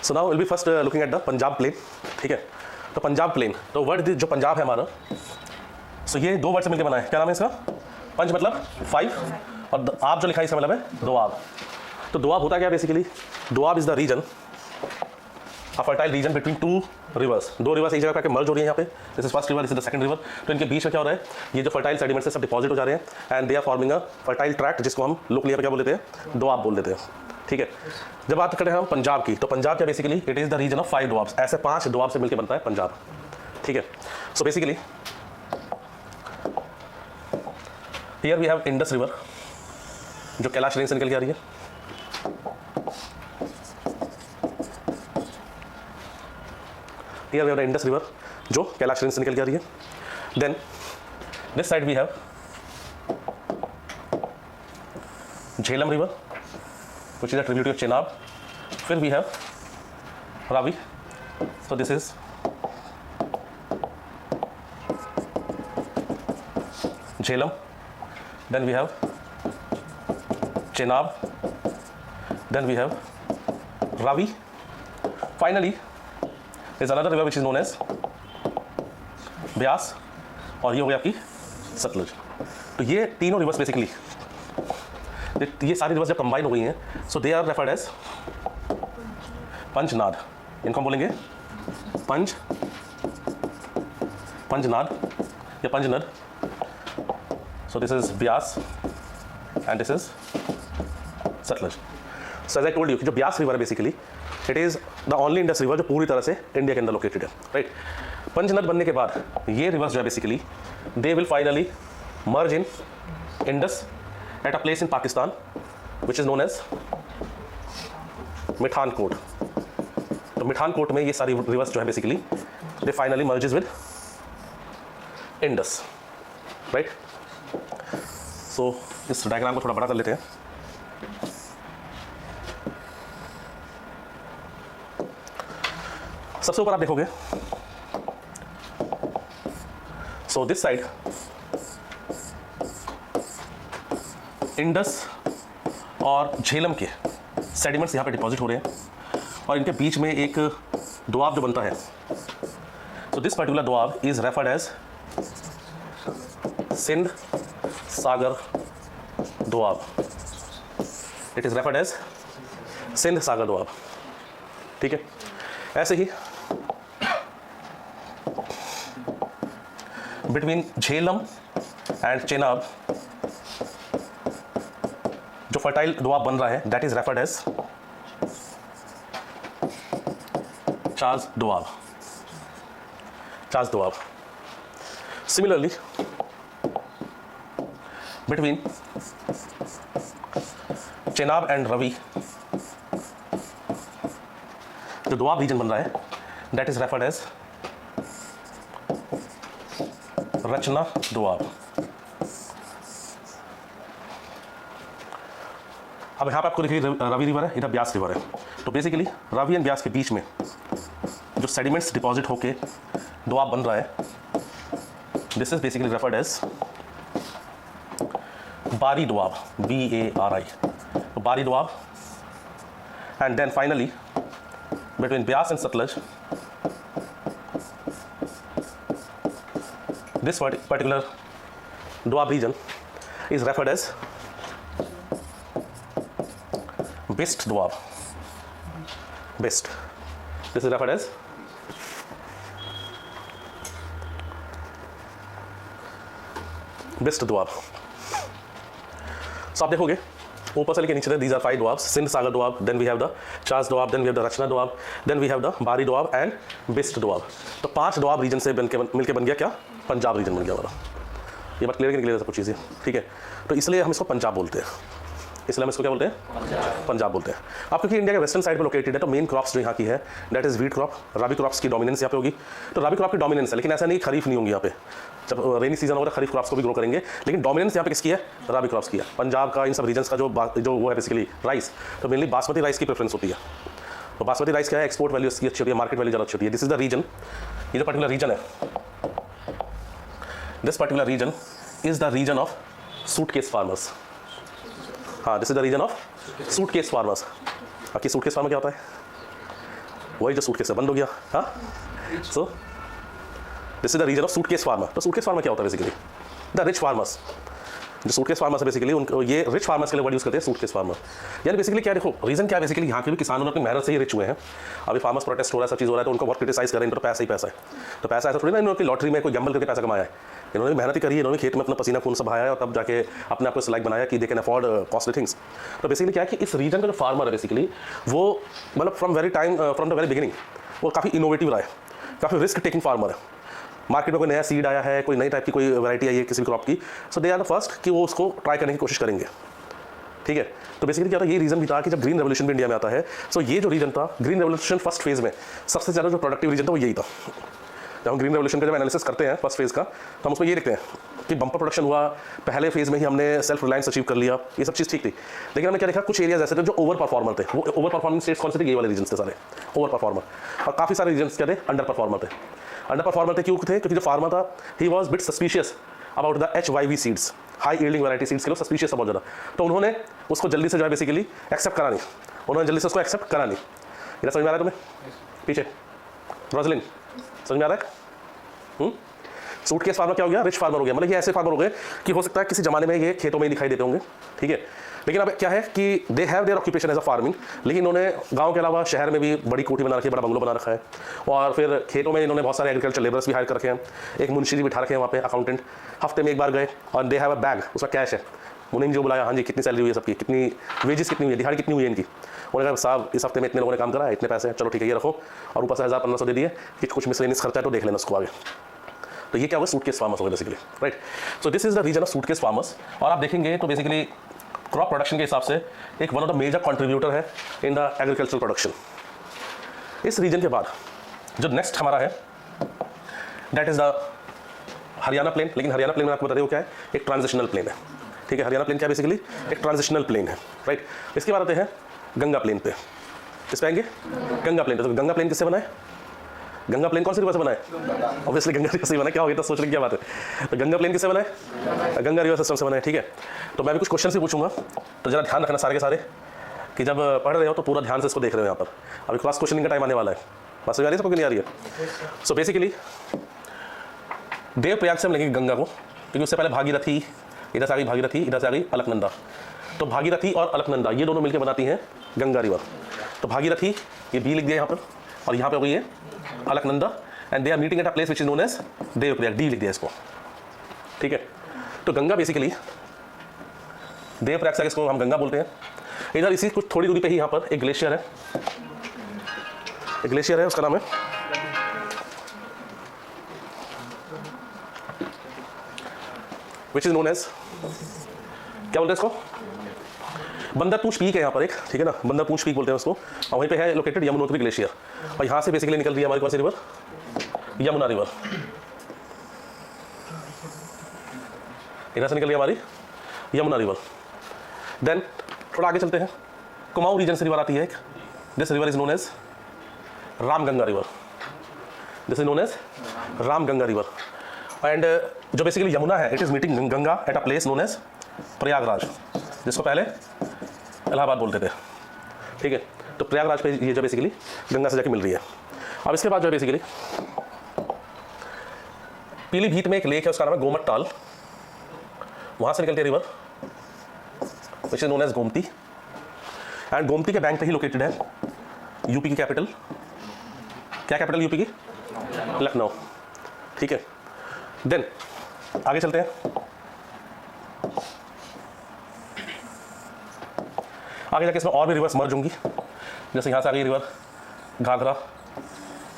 So now will be first looking at the Punjab plain, ठीक है। तो पंजाब प्लेन, तो वर्ड जो पंजाब है हमारा, सो ये दो वर्ड से मिलकर बना है। क्या नाम है इसका? पंच मतलब 5 और आप जो लिखा है इसका मतलब है दोआब। तो दोआब होता क्या basically? Doab is the region, a fertile region between two rivers. दो रिवर्स एक जगह पे मर्ज हो रही है यहाँ पे, this is first river, this is the second river. तो इनके बीच में क्या हो रहा है? ये जो फर्टाइल सेडिमेंट्स है सब डिपॉजिट हो जा रहे हैं and they are forming a fertile tract, जिसको हम लोकली यहाँ पे क्या बोल देते हैं? दोआब बोल देते हैं, ठीक है। जब बात करते हैं हम पंजाब की, तो पंजाब क्या basically? It is the region of 5 doabs. ऐसे 5 दोआब से मिलकर बनता है पंजाब, ठीक है। So basically here we have Indus river जो कैलाश रेंज से निकल के आ रही है। Here we have the Indus river जो कैलाश रेंज से निकल के आ रही है। Then this side we have Jhelum river which is a tributary of Chenab. फिर we have Ravi. So this is Jhelum. Then we have Chenab. Then we have Ravi. Finally is another river which is known as Beas, और ये हो गई आपकी सतलुज। तो ये तीनों reverse basically, ये सारी रिवर्स जब कंबाइन हो गई हैं, so they are referred as Panchnad. इनको हम बोलेंगे पंचनाद या Panchanad. So this is Beas and this is Sutlej. So as I told you कि जो ब्यास रिवर है basically it is the only Indus river जो पूरी तरह से इंडिया के अंदर लोकेटेड है, राइट। पंचनद बनने के बाद ये रिवर्स जो है basically they will finally merge in Indus at a place in Pakistan which is known as Mithankot. तो मिठानकोट में ये सारी रिवर्स जो है basically they finally merges with Indus, right. So इस डायग्राम को थोड़ा बड़ा कर लेते हैं। सबसे ऊपर आप देखोगे, सो दिस साइड इंडस और झेलम के सेडिमेंट्स यहाँ पे डिपॉजिट हो रहे हैं और इनके बीच में एक दोआब जो बनता है। So this particular Doab is referred as Sindh Sagar Doab. It is referred as Sindh Sagar Doab, ठीक है। ऐसे ही बिटवीन झेलम एंड चेनाब जो फर्टाइल दोआब बन रहा है that is referred as charge Doab, charge Doab. Similarly between Chenab and Ravi जो दोआब रीजन बन रहा है दैट इज रेफर्ड एज रचना दोआब। अब यहाँ पे आपको देखिए रवि रिवर है, इधर ब्यास रिवर है। तो बेसिकली रवि एंड ब्यास के बीच में जो सेडिमेंट्स डिपॉजिट होके दोआब बन रहा है this is basically referred as Bari doab, BARI, Bari doab. And then finally between Byas and Satluj, this particular Doab region is referred as Bist Doab. Bist. This is referred as Bist Doab. So आप देखोगे ऊपर से लेके नीचे तक these are 5 doabs, Sindh Sagar doab, then we have the चार्ज doab, then we have the Rachna doab, then we have the बारी Doab and Bisht Doab. तो 5 दोआब रीजन से मिलके बन गया क्या? पंजाब रीजन बन गया हमारा। ये बात क्लियर निकलेगा सब कुछ चीज़ें, ठीक है। तो इसलिए हम इसको पंजाब बोलते हैं, इसलिए हम इसको क्या बोलते हैं? पंजाब बोलते हैं। अब क्योंकि इंडिया के वेस्टर्न साइड पर लोकेटेड है तो मेन क्रॉप्स जो यहाँ की है that is wheat crop. Rabi crops की डोमिनेंस यहाँ पे होगी। तो रबी क्रॉप की डोमिनेंस है, लेकिन ऐसा नहीं खरीफ नहीं होंगी यहाँ पे। जब रेनी सीजन होगा खरीफ क्रॉप्स को भी ग्रो करेंगे, लेकिन डोमिनेंस यहाँ पे किसकी है? रबी क्रॉप्स की है। पंजाब का इन सब रीजन्स का जो वो है बेसिकली राइस, तो मेनली बासमती राइस की प्रेफरेंस होती है। तो बासमती राइस क्या है? एक्सपोर्ट वैल्यू इसकी अच्छी होती है, मार्केट वैल्यू ज़्यादा अच्छी होती है। दिस इज द रीजन, ये जो पर्टिकुलर रीजन है, this particular region is the region of suitcase farmers. हाँ, this is the region of suitcase farmers. आपकी सूटकेस फार्मर क्या होता है? वही जो सूटकेस से बंद हो गया। हाँ, so this is the region of suitcase farmer. तो सूटकेस फार्मर क्या होता है बेसिकली? The rich farmers. जो सूटकेस फार्मर्स है बेसिकली उनको ये रिच फार्मर्स के लिए वर्ड यूज़ करते हैं सूटकेस फार्मर। यानी बेसिकली क्या, देखो रीजन क्या है बेसिकली, यहाँ के भी किसानों ने अपनी मेहनत से ही रिच हुए हैं। अभी फार्मर्स प्रोटेस्ट हो रहा है, सब चीज़ हो रहा है, तो उनको बहुत क्रिटिसाइज कर रहे हैं, इनको तो पैसा ही पैसा है। तो पैसा ऐसा थोड़ी ना इन्होंने लॉटरी में कोई गैम्बल करके पैसा कमाया है, इन्होंने मेहनत ही करी है, इन्होंने खेत में अपना पसीना खून सब बहाया और तब जाके अपने आप को लाइक बनाया कि they can afford costly things. तो बेसिकली क्या है कि इस रीजन का जो फार्मर है बेसिकली वो मतलब फ्रॉम द वेरी बिगिनिंग वो काफ़ी इनोवेटिव रहा है, काफ़ी रिस्क टेकिंग फार्मर है। मार्केट में कोई नया सीड आया है, कोई नई टाइप की कोई वैरायटी आई है किसी क्रॉप की, सो दे आर द फर्स्ट कि वो उसको ट्राई करने की कोशिश करेंगे। ठीक है, तो बेसिकली क्या था, ये रीजन भी था कि जब ग्रीन रेवोल्यूशन भी इंडिया में आता है, सो ये जो रीजन था ग्रीन रेवोल्यूशन फर्स्ट फेज में सबसे ज़्यादा जो प्रोडक्टिव रीजन था वो यही था। जब हम ग्रीन रेवोल्यूशन का जब एनालिसिस करते हैं फर्स्ट फेज का, तो हम उसमें ये देखते हैं कि बम्पर प्रोडक्शन हुआ, पहले फेज में ही हमने सेल्फ रिलायंस अचीव कर लिया, ये सब चीज़ ठीक थी। लेकिन हमने क्या देखा, कुछ एरियाज ऐसे थे जो ओवर परफॉर्मर थे। वो ओवर परफॉर्मिंग स्टेट्स कौन से थे? ये वाले रीजन थे सारे ओवर परफॉर्मर, और काफ़ी सारे रीजन क्या थे? अंडर परफॉर्मर थे। अंडर परफॉर्मर थे क्यों थे? क्योंकि जो फार्मर था he was bit suspicious about the HYV seeds, high yielding variety seeds के लोग सस्पिशियस बहुत ज़्यादा। तो उन्होंने उसको जल्दी से जो है बेसिकली एक्सेप्ट करा नहीं, उन्होंने जल्दी से उसको एक्सेप्ट करा नहीं। ये समझ में आ रहा है तुम्हें? पीछे रोजलिन समझ में आ रहा है? सूटकेस फार्मर क्या हो गया? रिच फार्मर हो गया। मतलब ये ऐसे फार्मर हो गए कि हो सकता है किसी जमाने में ये खेतों में ही दिखाई देते होंगे, ठीक है, लेकिन अब क्या है कि they have their occupation as a farming, लेकिन इन्होंने गांव के अलावा शहर में भी बड़ी कोठी बना रखी है, बड़ा बंगलो बना रखा है, और फिर खेतों में इन्होंने बहुत सारे एग्रीकल्चर लेबर्स भी हायर कर रखे हैं, एक मुंशी जी बिठा रखे हैं वहाँ पे, अकाउंटेंट, हफ्ते में एक बार गए, और दे हैव अ बैग, उसका कैश है। उन्हें जो बुलाया, हाँ जी कितनी सैलरी हुई है सबकी, कितनी वेजेस कितनी हुई है, दिहाड़ी कितनी हुई है इनकी, उन्होंने कहा साहब इस हफ्ते में इतने लोगों ने काम करा है, इतने पैसे हैं, चलो ठीक है ये रखो, और ऊपर से 1000-1500 दे दिए कि कुछ मिसलेनियस खर्चा है तो देख लेना उसको आगे। तो ये क्या होगा? सूटकेस फार्मर्स हो गए basically, right. So this is the region of suitcase farmers. और आप देखेंगे तो बेसिकली क्रॉप प्रोडक्शन के हिसाब से एक one of the major contributor है इन द एग्रीकल्चरल प्रोडक्शन। इस रीजन के बाद जो नेक्स्ट हमारा है that is the Haryana plain. लेकिन हरियाणा प्लेन में आपको बता दें वो क्या है? एक ट्रांजिशनल प्लेन है, ठीक है। हरियाणा प्लेन क्या बेसिकली? एक ट्रांजिशनल प्लेन है, राइट। इसके बाद आते हैं गंगा प्लेन पे। किस पे आएंगे? गंगा प्लेन पे। तो गंगा प्लेन किससे बना है? गंगा प्लेन कौन सी रिवर से बना है? ऑब्वियसली गंगा रिवर से बना है। क्या हो गया तो सोच रहे क्या बात है? तो गंगा प्लेन किससे बना है? गंगा रिवर सिस्टम से बना है, ठीक है। तो मैं भी कुछ क्वेश्चन भी पूछूंगा, तो जरा ध्यान रखना सारे के सारे कि जब पढ़ रहे हो तो पूरा ध्यान से इसको देख रहे हो। यहाँ पर अभी क्रॉस क्वेश्चनिंग का टाइम आने वाला है, बात समझ आ रही है सबको? नहीं आ रही है? सो बेसिकली देवप्रयाग से हम लेंगे गंगा को, क्योंकि उससे पहले भागीरथी, इधर से आ गई भागीरथी, इधर से आ गई अलकनंदा। तो भागीरथी और अलकनंदा ये दोनों मिलकर बनाती हैं गंगा रिवर। तो भागीरथी ये बी लिख दिया यहाँ पर, और यहाँ पे हो गई है Alaknanda, and they are meeting at a place which is known as Devprayag, D लिख दिया इसको, ठीक है। तो गंगा बेसिकली देवप्रयाग से इसको हम गंगा बोलते हैं। इधर इसी कुछ थोड़ी दूरी पे ही यहाँ पर एक ग्लेशियर है, एक ग्लेशियर है, उसका नाम है विच इज नोन एज, क्या बोलते हैं इसको? बंदरपूंछ पीक है यहाँ पर एक, ठीक है ना, बंदरपूंछ पीक बोलते हैं उसको, और वहीं पे है लोकेटेड यमुनोत्री ग्लेशियर। और यहाँ से बेसिकली निकल रही है हमारी कौन सी रिवर? यमुना रिवर। इधर से निकल रही है हमारी यमुना रिवर। देन थोड़ा आगे चलते हैं, कुमाऊं रीजन से रिवर आती है एक, this river is known as Ramganga river, this is known as Ramganga river. And जो बेसिकली यमुना है it is meeting Ganga at a place known as Prayagraj, जिसको पहले इलाहाबाद बोलते थे, ठीक है। तो प्रयागराज पे ये जो बेसिकली गंगा से जाके मिल रही है। अब इसके बाद जो है बेसिकली पीलीभीत में एक लेक है, उसका नाम है गोमट ताल, वहां से निकलती है river which is known as Gomti, and Gomti के बैंक पे ही लोकेटेड है यूपी की कैपिटल। क्या कैपिटल यूपी की? लखनऊ, ठीक है। देन आगे चलते हैं, आगे जाके इसमें और भी रिवर्स मर्ज होंगी, जैसे यहाँ से आ गई river Ghaghara,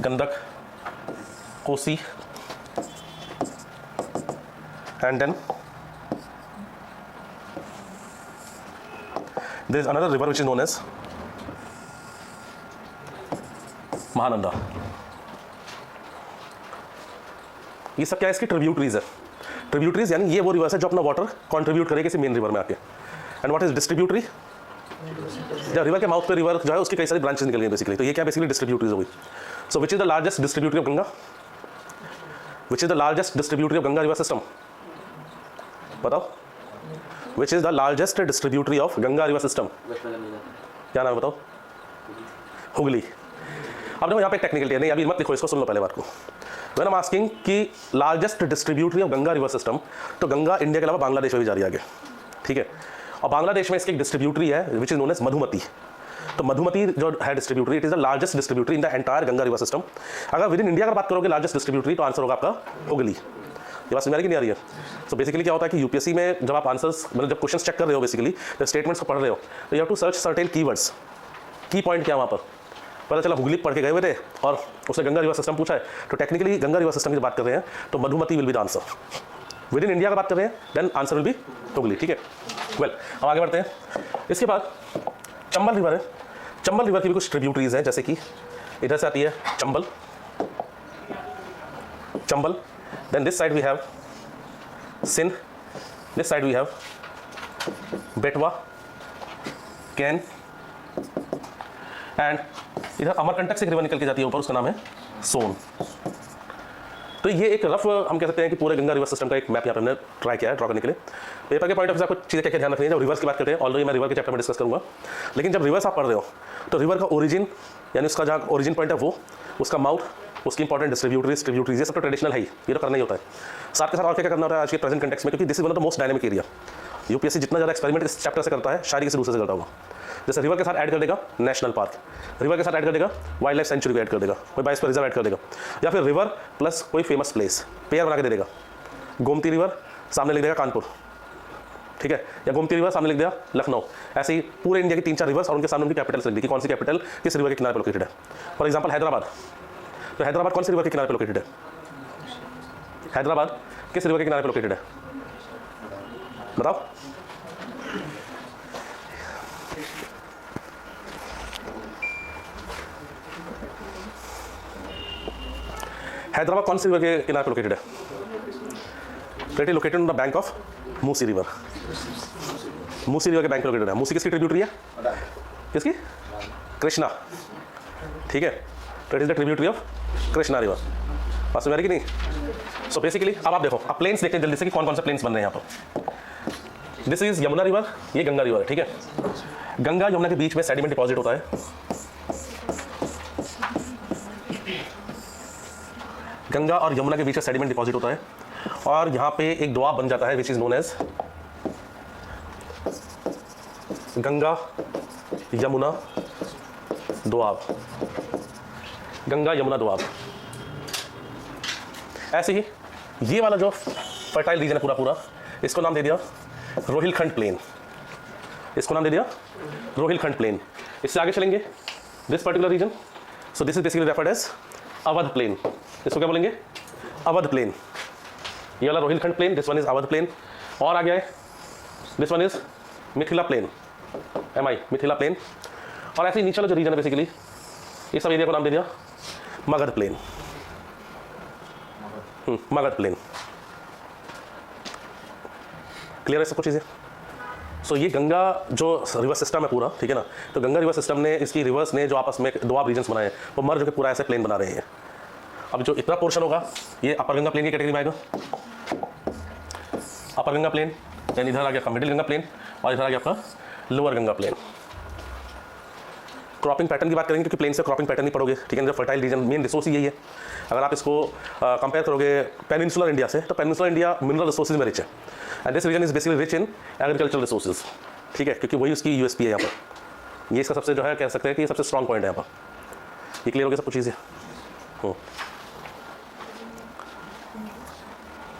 Gandak, Kosi, and then there is another river which is known as Mahananda. ये सब क्या है? इसकी ट्रिब्यूटरीज है। ट्रिब्यूटरीज यानी ये वो रिवर्स है जो अपना वाटर कंट्रीब्यूट करेगा किसी मेन रिवर में आके। And what is distributary? जब रिवर के माउथ पे रिवर जो है उसकी कई सारी ब्रांचेस निकल गई बेसिकली। तो ये क्या बेसिकली डिस्ट्रीब्यूटरीज हो गई। So which is the largest distributary of Ganga? Which is the largest distributary of Ganga river system? बताओ, which is the largest distributary of Ganga river system? क्या नाम है बताओ? हुगली। अब देखो यहाँ पे टेक्निकलिटी है, नहीं अभी मत लिखो इसको, सुन लो पहले बात को। व्हेन आई एम आस्किंग कि largest distributary of Ganga river system, तो गंगा इंडिया के अलावा बांग्लादेश में भी जा रही है आगे, ठीक है। और बांग्लादेश में इसकी एक डिस्ट्रीब्यूटरी है which is known as Madhumati. तो मधुमती जो है distributary, it is the largest distributary in the entire Ganga river system. अगर विद इन इंडिया का बात करोगे लार्जेस्ट डिस्ट्रीब्यूटरी, तो आंसर होगा आपका हुगली। ये बात समझ आ रही है? तो बेसिकली क्या होता है कि यूपीएससी में जब आप आंसर्स मतलब जब क्वेश्चन चेक कर रहे हो, बेसिकली जब स्टेटमेंट्स को पढ़ रहे हो, तो you have to search certain keywords, key point क्या वहाँ पर पता चला हुगली पढ़ के गए हुए थे और उसने गंगा रिवर सिस्टम पूछा है, तो टेक्निकली गंगा रिवर सिस्टम की बात कर रहे हैं तो Madhumati will be the answer. Within India का बात कर रहे हैं then answer will be Hooghly, ठीक है। वेल हम आगे बढ़ते हैं। इसके बाद चंबल रिवर है। चंबल रिवर की भी कुछ ट्रिब्यूटरीज हैं, जैसे कि इधर से आती है Chambal, Chambal, then this side we have Sindh, this side we have Betwa, Ken, and इधर अमरकंटक से एक रिवर निकल के जाती है ऊपर, उसका नाम है सोन। तो ये एक रफ हम कह सकते हैं कि पूरे गंगा रिवर सिस्टम का एक मैप यहाँ पे हमने ट्राई किया है ड्रॉ करने के लिए। पेपर के पॉइंट ऑफ व्यू से आपको चीज़ें क्या ध्यान रखनी है जब रिवर्स की बात करते हैं, ऑलरेडी मैं रिवर के चैप्टर में डिस्कस करूँगा, लेकिन जब रिवर्स आप पढ़ रहे हो तो रिवर का ओरिजिन यानी उसका जहाँ ओरिजिन पॉइंट है वो, उसका माउथ, उसकी इंपॉर्टेंट डिस्ट्रीब्यूटरीज, ये सब तो ट्रेडिशनल है ही, ये तो करना ही होता है। साथ के साथ और क्या करना होता है आज के प्रेजेंट कंटेक्स्ट में, क्योंकि this is one of the most dynamic area. UPSC जितना ज़्यादा एक्सपेरिमेंट इस चैप्टर से करता है शायद किसी दूसरे से करता होगा। जैसे रिवर के साथ ऐड कर देगा नेशनल पार्क, रिवर के साथ ऐड कर देगा वाइल्ड लाइफ सेंचुरी को ऐड कर देगा, कोई बाइस पर रिजर्व ऐड कर देगा, या फिर रिवर प्लस कोई फेमस प्लेस पेयर बना के दे देगा। गोमती रिवर सामने लिख देगा कानपुर, ठीक है, या गोमती रिवर सामने लिख देगा लखनऊ। ऐसे ही पूरे इंडिया की 3-4 रिवर्स और उनके सामने उनकी कैपिटल्स लिख दी कि कौन सी कैपिटल किस रिवर के किनारे पर लोकेटेड है। फॉर एग्जाम्पल हैदराबाद, तो हैदराबाद कौन सी रिवर के किनारे पर लोकेटेड है? हैदराबाद किस रिवर के किनारे पर लोकेटेड है बताओ? हैदराबाद कौन सी रिवर के किनारे पर लोकेटेड है? It is located on the bank of Musi river. Musi river के बैंक लोकेटेड है। मूसी किसकी ट्रिब्यूटरी है? किसकी? कृष्णा, ठीक है। तो it is the tributary of Krishna river. बात समझ आ रही कि नहीं? सो बेसिकली अब आप देखो, अब प्लेन्स देखते हैं जल्दी से कि कौन कौन से प्लेन्स बन रहे हैं यहाँ पर। दिस इज यमुना रिवर, ये गंगा रिवर है, ठीक है। गंगा यमुना के बीच में सेडिमेंट डिपॉजिट होता है। गंगा और यमुना के बीच में सेडिमेंट डिपॉजिट होता है और यहाँ पे एक दोआब बन जाता है which is known as Ganga Yamuna doab. Ganga Yamuna doab. ऐसे ही ये वाला जो फर्टाइल रीजन है पूरा पूरा, इसको नाम दे दिया रोहिलखंड प्लेन। इसको नाम दे दिया रोहिलखंड प्लेन। इससे आगे चलेंगे this particular region, so this is basically referred as Awadh plain. इसको क्या बोलेंगे? अवध प्लेन। ये वाला Rohilkhand plain, this one is Awadh plain. और आगे आए this one is Mithila plain, Mithila plain. और ऐसे ही नीचे वाला जो रीजन है बेसिकली ये सब एरिया को नाम दे दिया Magadh plain. Magadh plain. Clear है सब कुछ चीज़ें? सो ये गंगा जो रिवर सिस्टम है पूरा, ठीक है ना, तो गंगा रिवर सिस्टम ने इसकी रिवर्स ने जो आपस में दोआब रीजन्स बनाए हैं वो मर्ज होकर पूरा ऐसे प्लेन बना रहे हैं। अब जो इतना पोर्शन होगा ये अपर गंगा प्लेन की कैटेगरी में आएगा। अपर गंगा प्लेन, यानी इधर आ गया आपका मिडिल गंगा प्लेन और इधर आ गया आपका lower Ganga plain. Cropping pattern की बात करेंगे क्योंकि प्लेन से क्रॉपिंग पैटर्न ही पढ़ोगे, ठीक है। जो फर्टाइल रीजन मेन रिसोर्स यही है। अगर आप इसको कंपेयर करोगे पेनिनसुलर इंडिया से, तो पेनिनसुलर इंडिया मिनरल रिसोर्सेज में रिच है and this region is basically rich in agricultural resources, ठीक है, क्योंकि वही उसकी यूएसपी है यहाँ पर। ये इसका सबसे जो है कह सकते हैं कि सबसे स्ट्रॉन्ग पॉइंट है यहाँ पर। ये क्लियर हो गया सब कुछ चीज़ें?